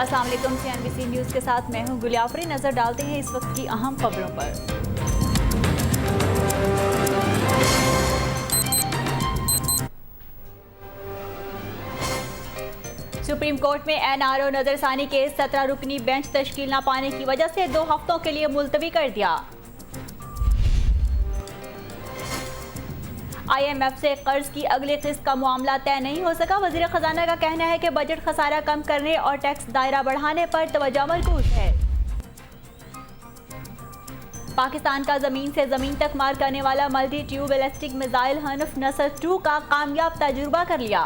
अस्सलाम वालेकुम, CNBC news के साथ मैं हूं गुलियाफरी। नजर डालते हैं इस वक्त की अहम खबरों पर। सुप्रीम कोर्ट में NRO नजरसानी केस 17 रुकनी बेंच तश्कील न पाने की वजह से 2 हफ्तों के लिए मुलतवी कर दिया। IMF से कर्ज की अगली किस्त का मामला तय नहीं हो सका। वजीर खजाना का कहना है कि बजट खसारा कम करने और टैक्स दायरा बढ़ाने पर तवज्जो मरकूज है। पाकिस्तान का जमीन से जमीन तक मार करने वाला मल्टी ट्यूब बैलिस्टिक मिसाइल हनफ नस्ल 2 का कामयाब तजुर्बा कर लिया।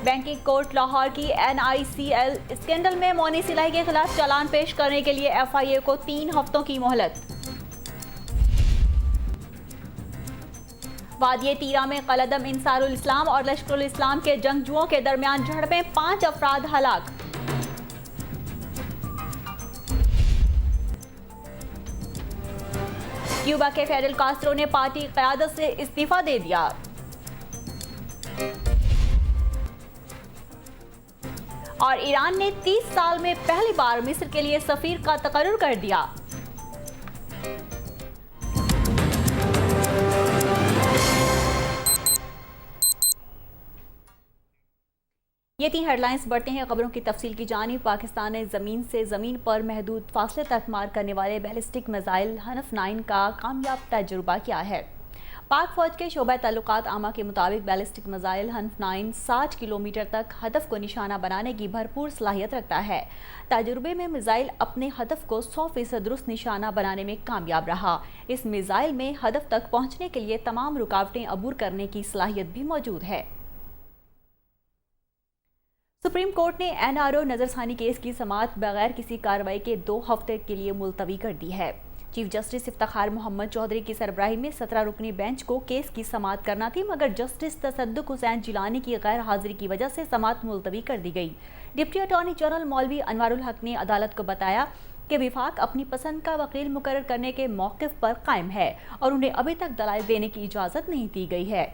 बैंकिंग कोर्ट लाहौर की NICL स्कैंडल में मोनी सिलाही के खिलाफ चालान पेश करने के लिए FIA को 3 हफ्तों की मोहलत। वादिये तीरा में कलदम इंसारुल इस्लाम और लश्करुल इस्लाम के जंगजुओं के दरमियान झड़पें, 5 अफराद हलाक। क्यूबा के फेडरल कास्ट्रो ने पार्टी क़यादत से इस्तीफा दे दिया। और ईरान ने 30 साल में पहली बार मिस्र के लिए सफीर का तकर्रुर कर दिया। ये 3 हेडलाइंस। बढ़ते हैं खबरों की तफसील की जानिब। पाकिस्तान ने ज़मीन से ज़मीन पर महदूद फासले तक मार करने वाले बैलिस्टिक मिसाइल हनफ 9 का कामयाब तजुर्बा किया है। पाक फौज के शोबा ताल्लुकात आमा के मुताबिक बैलिस्टिक मिसाइल हनफ 9 60 किलोमीटर तक हदफ को निशाना बनाने की भरपूर सलाहियत रखता है। तजुर्बे में मिसाइल अपने हदफ को 100% दुरुस्त निशाना बनाने में कामयाब रहा। इस मिसाइल में हदफ तक पहुंचने के लिए तमाम रुकावटें अबूर करने की सलाहियत भी मौजूद है। सुप्रीम कोर्ट ने NRO नजरसानी केस की समाअत बगैर किसी कार्रवाई के 2 हफ्ते के लिए मुलतवी कर दी है। चीफ जस्टिस इफ्तिखार मोहम्मद चौधरी की सरबराही में 17 रुकनी बेंच को केस की समाअत करना थी, मगर जस्टिस तसद्दुक हुसैन जिलानी की गैर हाजिरी की वजह से समाअत मुलतवी कर दी गई। डिप्टी अटॉर्नी जनरल मौलवी अनवारुल हक ने अदालत को बताया कि विफाक अपनी पसंद का वकील मुकर्रर करने के मौक़िफ़ पर कायम है और उन्हें अभी तक दलाइल देने की इजाज़त नहीं दी गई है।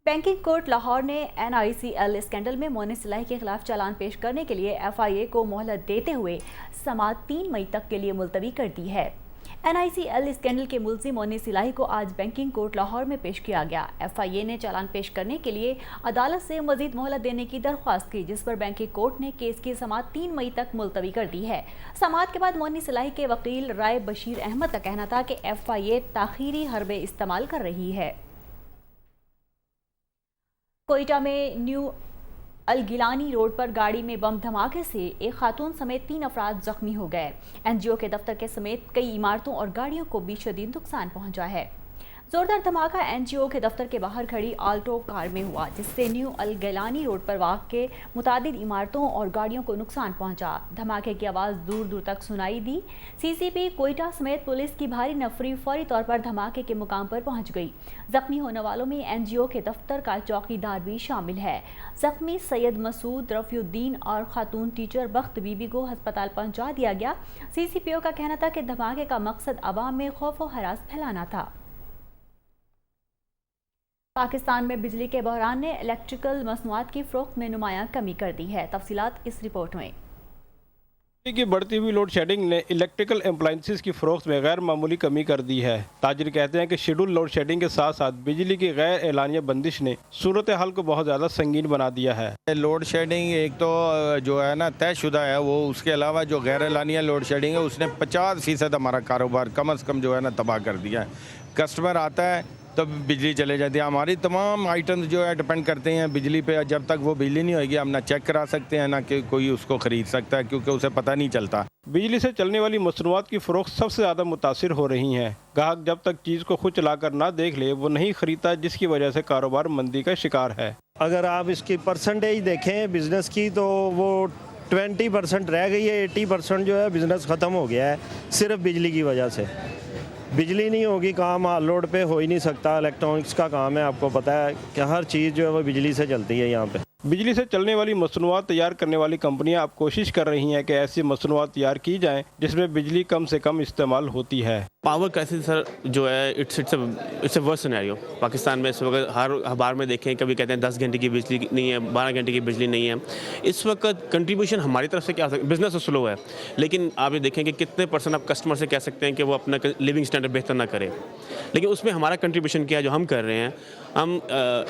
बैंकिंग कोर्ट लाहौर ने NICL स्कैंडल में मोनी सिलाही के खिलाफ चालान पेश करने के लिए FIA को मोहलत देते हुए समाअत 3 मई तक के लिए मुलतवी कर दी है। NICL स्कैंडल के मुल्ज़िम मोनी सिलाही को आज बैंकिंग कोर्ट लाहौर में पेश किया गया। FIA ने चालान पेश करने के लिए अदालत से मजीद मोहलत देने की दरख्वास्त की, जिस पर बैंकिंग कोर्ट ने केस की समाअत 3 मई तक मुलतवी कर दी है। समाअत के बाद मोनी सिलाही के वकील राय बशीर अहमद का कहना था कि FIA ताखीरी हरबे इस्तेमाल कर रही है। कोयटा में न्यू अलगिलानी रोड पर गाड़ी में बम धमाके से एक खातून समेत 3 अफराद जख्मी हो गए। NGO के दफ्तर के समेत कई इमारतों और गाड़ियों को भी शदीद नुकसान पहुंचा है। जोरदार धमाका NGO के दफ्तर के बाहर खड़ी आल्टो कार में हुआ, जिससे न्यू अलगिलानी रोड पर वाक़ मुतादिद इमारतों और गाड़ियों को नुकसान पहुंचा। धमाके की आवाज़ दूर दूर तक सुनाई दी। CCP कोयटा समेत पुलिस की भारी नफरी फौरी तौर पर धमाके के मुकाम पर पहुंच गई। जख्मी होने वालों में NGO के दफ्तर का चौकीदार भी शामिल है। जख्मी सैयद मसूद रफ़ीउद्दीन और खातून टीचर बख्त बीबी को अस्पताल पहुंचा दिया गया। CCPO का कहना था कि धमाके का मकसद अवाम में खौफ व हरास फैलाना था। पाकिस्तान में बिजली के बहरान ने इलेक्ट्रिकल मसनूआत की फ़रोख्त में नुमायां कमी कर दी है। तफसीलात इस रिपोर्ट में। बिजली की बढ़ती हुई लोड शेडिंग ने इलेक्ट्रिकल एप्लायंसेस की फ़रोख्त में गैर मामूली कमी कर दी है। ताजिर कहते हैं कि शेड्यूल लोड शेडिंग के साथ साथ बिजली की गैर एलानिया बंदिश ने सूरत हाल को बहुत ज़्यादा संगीन बना दिया है। लोड शेडिंग एक तो जो है ना तयशुदा है, वो उसके अलावा जो गैर एलानिया लोड शेडिंग है उसने 50% हमारा कारोबार कम अज़ कम जो है ना तबाह कर दिया है। कस्टमर आता है तब बिजली चले जाती है। हमारी तमाम आइटम्स जो है डिपेंड करते हैं बिजली पे। जब तक वो बिजली नहीं होगी हम ना चेक करा सकते हैं ना कि कोई उसको ख़रीद सकता है, क्योंकि उसे पता नहीं चलता। बिजली से चलने वाली मसनूआत की फ़रोख्त सबसे ज़्यादा मुतासिर हो रही हैं। ग्राहक जब तक चीज़ को खुद चलाकर ना देख ले वो नहीं खरीदता, जिसकी वजह से कारोबार मंदी का शिकार है। अगर आप इसकी परसेंटेज देखें बिज़नेस की तो वो 20% रह गई है। 80% जो है बिज़नेस ख़त्म हो गया है सिर्फ बिजली की वजह से। बिजली नहीं होगी काम लोड पे हो ही नहीं सकता। इलेक्ट्रॉनिक्स का काम है, आपको पता है कि हर चीज़ जो है वो बिजली से चलती है यहाँ पे। बिजली से चलने वाली मसनूआत तैयार करने वाली कंपनियां अब कोशिश कर रही हैं कि ऐसी मसनूआत तैयार की जाएं जिसमें बिजली कम से कम इस्तेमाल होती है। पावर क्राइसिस सर जो है it's a worst scenario. Pakistan में इस वक्त हर अखबार में देखें, कभी कहते हैं 10 घंटे की बिजली नहीं है, 12 घंटे की बिजली नहीं है। इस वक्त कंट्रीब्यूशन हमारी तरफ से क्या हो सकता है, बिजनेस तो स्लो है, लेकिन आप ये देखें कि कितने % आप कस्टमर से कह सकते हैं कि वो अपना लिविंग स्टैंडर्ड बेहतर ना करें, लेकिन उसमें हमारा कंट्रीब्यूशन क्या है जो हम कर रहे हैं, हम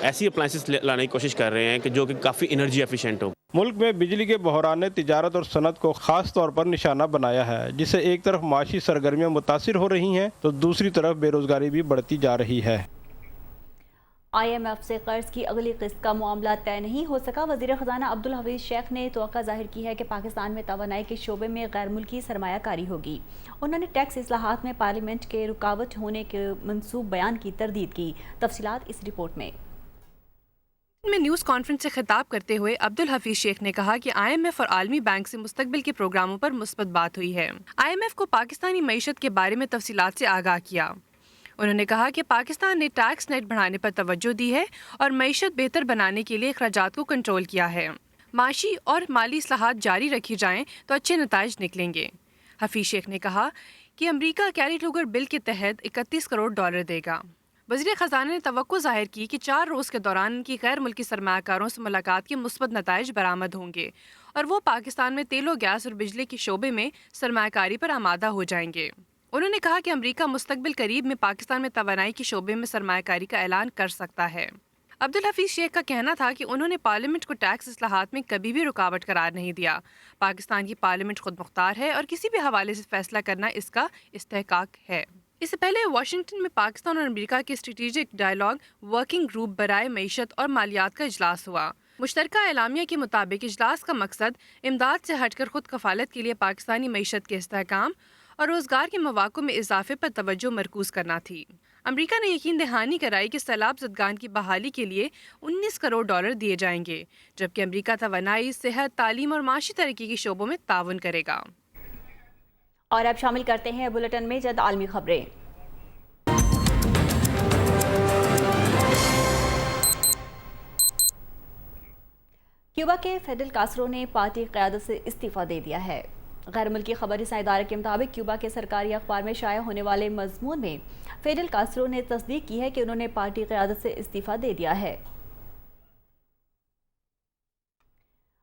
ऐसी अप्लाइंसेस लाने की कोशिश कर रहे हैं कि जो कि काफ़ी एनर्जी एफिशिएंट हो। मुल्क में बिजली के बहरान ने तिजारत और सनत को खास तौर पर निशाना बनाया है, जिससे एक तरफ माशी सरगर्मियां मुतासिर हो रही हैं तो दूसरी तरफ बेरोजगारी भी बढ़ती जा रही है। IMF से कर्ज की अगली किस्त का मामला तय नहीं हो सका। वज़ीर ख़ज़ाना अब्दुल हफीज़ शेख ने तवक्का ज़ाहिर की है कि पाकिस्तान में तवानाई के शोबे में गैर मुल्की सरमायाकारी होगी। उन्होंने टैक्स इस्लाहात में पार्लियामेंट के रुकावट होने के मंसूब बयान की तरदीद की। तफसीलात इस रिपोर्ट में न्यूज़ कॉन्फ्रेंस से खिताब करते हुए अब्दुल हफीज शेख ने कहा कि IMF और आलमी बैंक से मुस्तकबिल के प्रोग्रामों पर मुस्बत बात हुई है। IMF को पाकिस्तानी मईशत के बारे में तफसीलात से आगाह किया। उन्होंने कहा कि पाकिस्तान ने टैक्स नेट बढ़ाने पर तवज्जो दी है और मईशत बेहतर बनाने के लिए अखराजात को कंट्रोल किया है। माशी और माली इस्लाहात जारी रखी जाएं तो अच्छे नताइज निकलेंगे। हफीज शेख ने कहा कि अमरीका कैरी लूगर बिल के तहत $31 करोड़ देगा। वज़ीर ख़ज़ाना ने तवक्को ज़ाहिर की कि 4 रोज़ के दौरान इनकी गैर मुल्की सरमायाकारों से मुलाकात के मुस्बत नताइज बरामद होंगे और वो पाकिस्तान में तेल और गैस और बिजली के शोबे में सरमायाकारी पर आमादा हो जाएंगे। उन्होंने कहा कि अमरीका मुस्तकबिल करीब में पाकिस्तान में तवानाई के शोबे में सरमायाकारी का ऐलान कर सकता है। अब्दुल हफीज शेख का कहना था कि उन्होंने पार्लियामेंट को टैक्स इस्लाहात में कभी भी रुकावट करार नहीं दिया। पाकिस्तान की पार्लियामेंट खुद मुख्तार है और किसी भी हवाले से फैसला करना इसका इस्तेहकाक है। इससे पहले वाशिंगटन में पाकिस्तान और अमेरिका के स्ट्रेटेजिक डायलॉग वर्किंग ग्रुप बराए मईशत और मालियात का इजलास हुआ। मुश्तरका एलामिया के मुताबिक इजलास का मकसद इमदाद से हटकर खुद कफालत के लिए पाकिस्तानी मईशत के इस्तेहकाम और रोज़गार के मौक़ों में इजाफे पर तवज्जो मरकूज करना थी। अमरीका ने यकीन दहानी कराई कि सैलाब ज़दगान की बहाली के लिए $19 करोड़ दिए जाएंगे, जबकि अमरीका तवानाई, सेहत, तालीम और माशी तरक्की के शोबों में ताउन करेगा। और अब शामिल करते हैं बुलेटिन में जद आलमी खबरें। क्यूबा के फिडेल कास्ट्रो ने पार्टी क़यादत से इस्तीफ़ा दे दिया है। गैर मुल्की खबर रसाई इदारे के मुताबिक क्यूबा के सरकारी अखबार में शाया होने वाले मजमून में फिडेल कास्ट्रो ने तस्दीक की है कि उन्होंने पार्टी क़यादत से इस्तीफ़ा दे दिया है।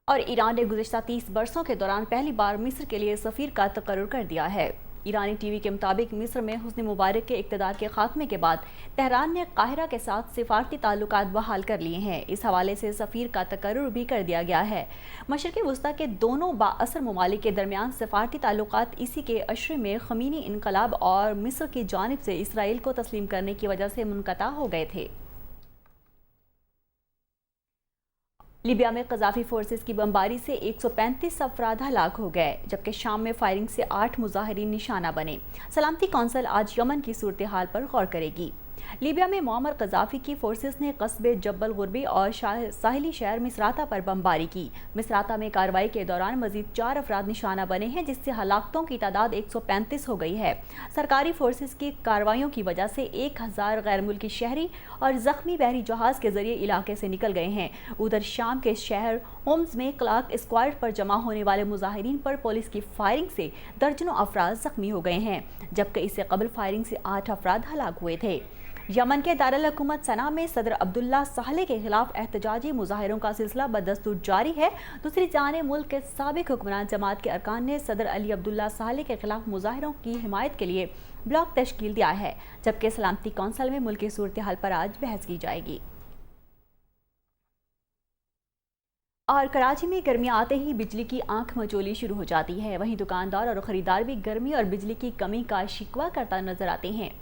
और ईरान ने गुज़िश्ता 30 बरसों के दौरान पहली बार मिस्र के लिए सफ़ीर का तकर्रुर कर दिया है। ईरानी टीवी के मुताबिक मिस्र में हुस्न मुबारक के इक़्तिदार के खात्मे के बाद तेहरान ने काहिरा के साथ सिफारती ताल्लुकात बहाल कर लिए हैं। इस हवाले से सफ़ीर का तकर्रुर भी कर दिया गया है। मशरिक़ी वस्ता के दोनों बाअसर ममालिक के दरमियान सिफारती ताल्लुकात इसी के अशरे में ख़मीनी इनकलाब और मिस्र की जानिब से इसराइल को तस्लीम करने की वजह से मुनक़ता हो गए थे। लीबिया में क़ज़ाफ़ी फोर्सेस की बमबारी से 135 अफराद हलाक हो गए, जबकि शाम में फायरिंग से 8 मुजाहिरीन निशाना बने। सलामती कौंसिल आज यमन की सूरत हाल पर गौर करेगी। लीबिया में मुअम्मर क़ज़ाफ़ी की फोर्सेस ने कस्बे जब्बल गुरबी और साहिली शहर मिसराता पर बमबारी की। मिसराता में कार्रवाई के दौरान मजीद 4 अफराद निशाना बने हैं, जिससे हलाकतों की तादाद 135 हो गई है। सरकारी फोर्सेस की कार्रवाइयों की वजह से 1000 गैर मुल्की शहरी और ज़ख्मी बहरी जहाज़ के जरिए इलाके से निकल गए हैं। उधर शाम के शहर होम्स में क्लार्क स्क्वाड पर जमा होने वाले मुजाहिरीन पर पुलिस की फायरिंग से दर्जनों अफराद जख्मी हो गए हैं, जबकि इससे कबल फायरिंग से 8 अफराद हलाक हुए थे। यमन के दारुल हुकूमत सना में सदर अब्दुल्ला सालेह के खिलाफ एहतजाजी मुजाहिरों का सिलसिला बदस्तूर जारी है। दूसरी जानिब मुल्क के साबिक हुक्मरान जमात के अरकान ने सदर अली अब्दुल्ला सालेह के खिलाफ मुजाहिरों की हिमायत के लिए ब्लॉक तश्कील दिया है, जबकि सलामती कौंसिल में मुल्क की सूरत हाल पर आज बहस की जाएगी। और कराची में गर्मियाँ आते ही बिजली की आंख मचोली शुरू हो जाती है। वहीं दुकानदार और ख़रीदार भी गर्मी और बिजली की कमी का शिकवा करता नजर आते हैं।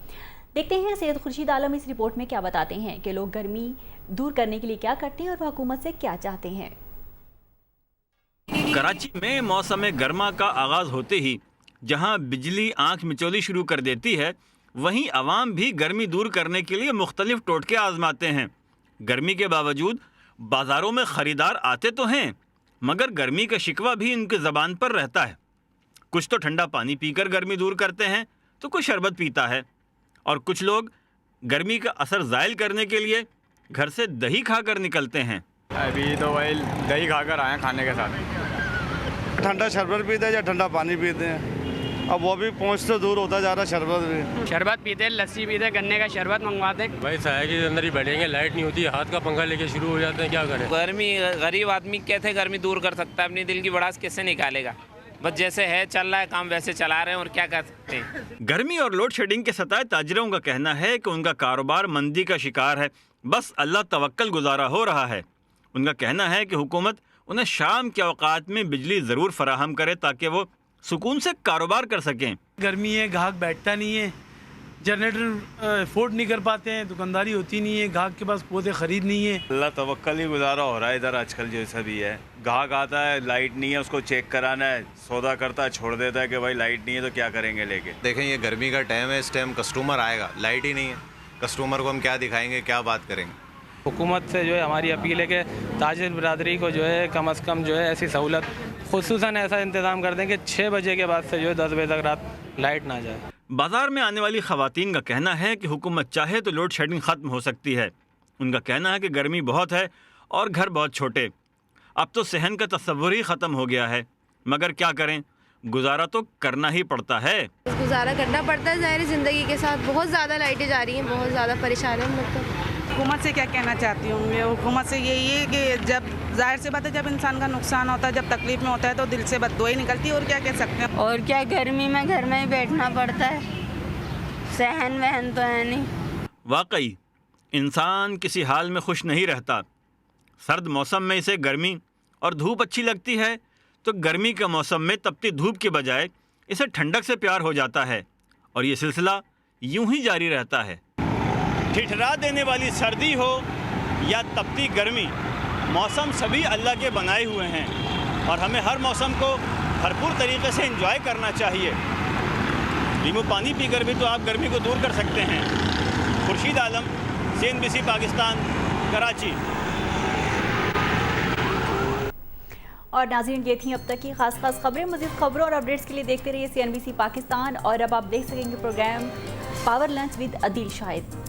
देखते हैं सैयद खुर्शीद आलम इस रिपोर्ट में क्या बताते हैं कि लोग गर्मी दूर करने के लिए क्या करते हैं और वह हुकूमत से क्या चाहते हैं। कराची में मौसम गर्मा का आगाज़ होते ही जहां बिजली आंख मिचौली शुरू कर देती है, वहीं आवाम भी गर्मी दूर करने के लिए मुख्तलिफ टोटके आजमाते हैं। गर्मी के बावजूद बाज़ारों में ख़रीदार आते तो हैं, मगर गर्मी का शिकवा भी इनकी ज़बान पर रहता है। कुछ तो ठंडा पानी पीकर गर्मी दूर करते हैं, तो कुछ शरबत पीता है, और कुछ लोग गर्मी का असर ज़ायल करने के लिए घर से दही खाकर निकलते हैं। अभी तो वही दही खाकर आए हैं खाने के साथ। ठंडा शरबत पीते हैं या ठंडा पानी पीते हैं, अब वो भी पहुँच से दूर होता जा रहा है। शरबत पीते हैं, लस्सी पीते हैं, गन्ने का शरबत मंगवाते हैं। भाई साया के अंदर ही बैठेंगे, लाइट नहीं होती, हाथ का पंखा लेके शुरू हो जाते हैं, क्या करें। गर्मी, गरीब आदमी कैसे गर्मी दूर कर सकता है, अपनी दिल की भड़ास कैसे निकालेगा। बस जैसे है चल रहा है काम वैसे चला रहे हैं, और क्या कर सकते हैं। गर्मी और लोड शेडिंग के सताए ताजिरों का कहना है कि उनका कारोबार मंदी का शिकार है, बस अल्लाह तवक्कल गुजारा हो रहा है। उनका कहना है कि हुकूमत उन्हें शाम के औकात में बिजली ज़रूर फराहम करे ताकि वो सुकून से कारोबार कर सकें। गर्मी है, ग्राहक बैठता नहीं है, जनरेटर अफोर्ड नहीं कर पाते हैं, दुकानदारी होती नहीं है, ग्राहक के पास पौधे खरीद नहीं है। अल्लाह तवक्कल ही गुजारा हो रहा है इधर आजकल। जैसा भी है, ग्राहक आता है, लाइट नहीं है, उसको चेक कराना है, सौदा करता है, छोड़ देता है कि भाई लाइट नहीं है तो क्या करेंगे लेके। देखें ये गर्मी का टाइम है, इस टाइम कस्टमर आएगा, लाइट ही नहीं है, कस्टमर को हम क्या दिखाएंगे, क्या बात करेंगे। हुकूमत से जो है हमारी अपील है कि ताजिर बिरादरी को जो है कम से कम जो है ऐसी सहूलत खुसूसन ऐसा इंतज़ाम कर दें कि 6 बजे के बाद से जो है 10 बजे तक रात लाइट ना जाए। बाजार में आने वाली खवातीन का कहना है कि हुकूमत चाहे तो लोड शेडिंग ख़त्म हो सकती है। उनका कहना है कि गर्मी बहुत है और घर बहुत छोटे, अब तो सहन का तस्वुर ही ख़त्म हो गया है, मगर क्या करें, गुजारा तो करना ही पड़ता है। गुजारा करना पड़ता है ज़ाहिर ज़िंदगी के साथ। बहुत ज़्यादा लाइटें जा रही हैं, बहुत ज़्यादा परेशान है हम लोग तो। हुकूमत से क्या कहना चाहती हूँ मैं, हुकूमत से यही है कि जब जाहिर सी बात है जब इंसान का नुकसान होता है, जब तकलीफ में होता है तो दिल से बददुआ ही निकलती है, और क्या कह सकते हैं। और क्या, गर्मी में घर में ही बैठना पड़ता है, सहन वहन तो है नहीं। वाकई इंसान किसी हाल में खुश नहीं रहता। सर्द मौसम में इसे गर्मी और धूप अच्छी लगती है, तो गर्मी के मौसम में तपती धूप के बजाय इसे ठंडक से प्यार हो जाता है, और ये सिलसिला यूं ही जारी रहता है। ठिठरा देने वाली सर्दी हो या तपती गर्मी, मौसम सभी अल्लाह के बनाए हुए हैं, और हमें हर मौसम को भरपूर तरीके से एंजॉय करना चाहिए। नींबू पानी पीकर भी तो आप गर्मी को दूर कर सकते हैं। खुर्शीद आलम, CNBC पाकिस्तान, कराची। और नाज़रीन, ये थी अब तक की खास खबरें। मज़ीद खबरों और अपडेट्स के लिए देखते रहिए CNBC पाकिस्तान, और अब आप देख सकेंगे programme power lunch with Adeel Shahid.